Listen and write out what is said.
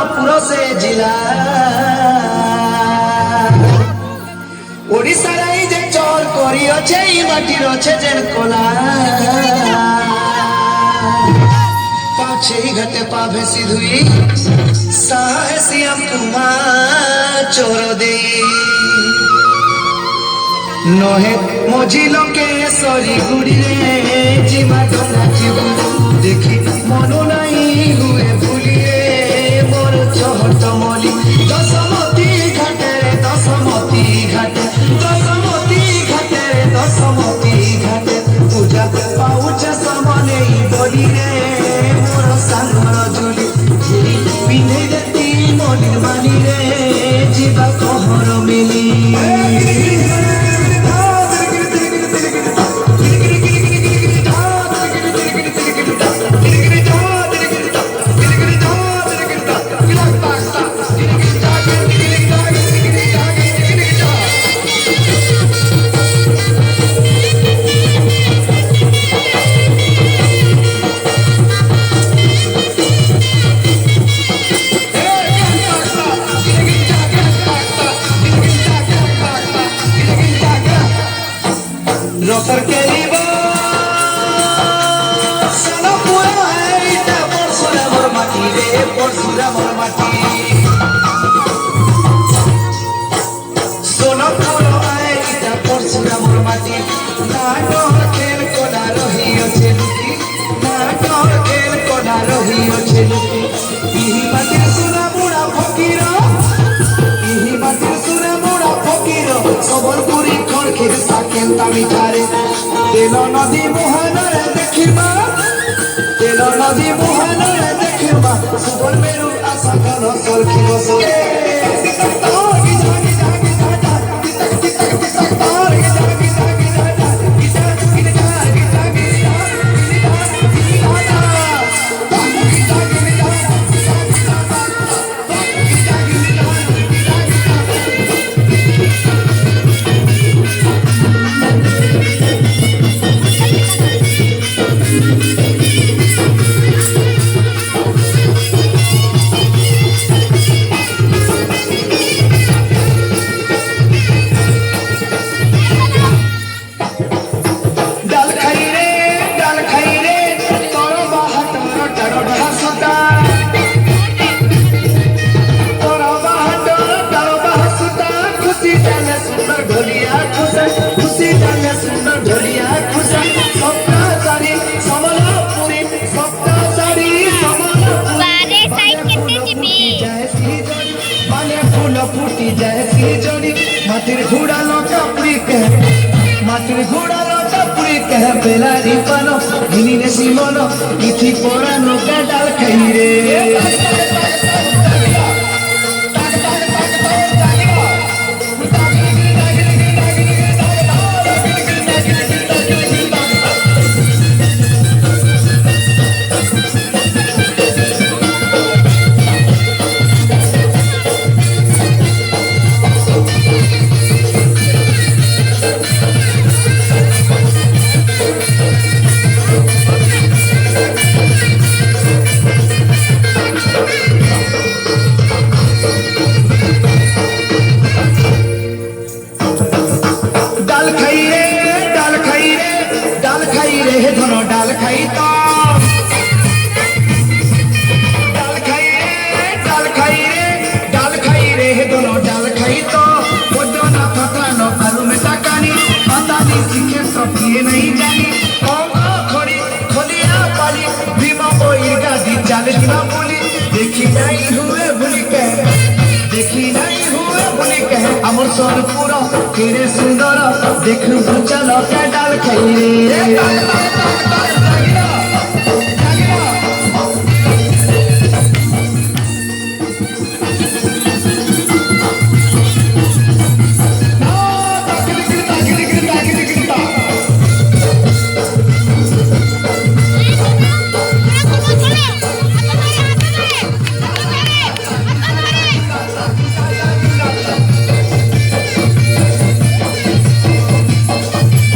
सोनपुर से जिला ओडिशा राई जे चोर करी अच्छे ई माटी रछे जेन कोला पाछे घटे पाभे सिधुई साहसियम कुमा चोर दे नहे मझिलो के सरी गुड़ी रे जीवा तो नाचिबू देखी मनो नहीं हुए भूलिए मोर चहट मली दशमती घाटे दशमती घाटे दशमती घाटे दशमती घाटे पूजा पाउच समने बोली रे मोर सांगर जुली पिंधे देती मलिर मानी रे जीवा कहर मिली रोकर के लीबो सोना पूरा है इटा परसुरा मोर माटी रे परसुरा मोर माटी सोना पूरा है इटा परसुरा मोर माटी नाटो खेल कोना रही अछि लुकी नाटो खेल कोना रही अछि लुकी इही माटी सोना बुढ़ा फकीर इही माटी सोना बुढ़ा फकीर सबरपुरी खड़खिर साकेंता मिठारे तेल नदी मोहनरे देखिबा तेल नदी मोहनरे देखिबा सुबर मेरु आशा करो सलखी बसो माटिर घोड़ा लौटा पुरी कह बेलारी पानो हिनी ने सीमनो इथी पोरा नोका डाल खाई रे डाल खाई तो डाल खाई रे दोनों डाल खाई तो बोझो ना फकानो आलू में टाकानी पता नहीं सीखे सब ये नहीं जानी खोड़ी खोलिया पाली भीमा बोई गादी चाले दिना बोली देखी नहीं हुए भूली कह अमर सोनपुर केरे सुंदर देख चलो क्या डाल खाई रे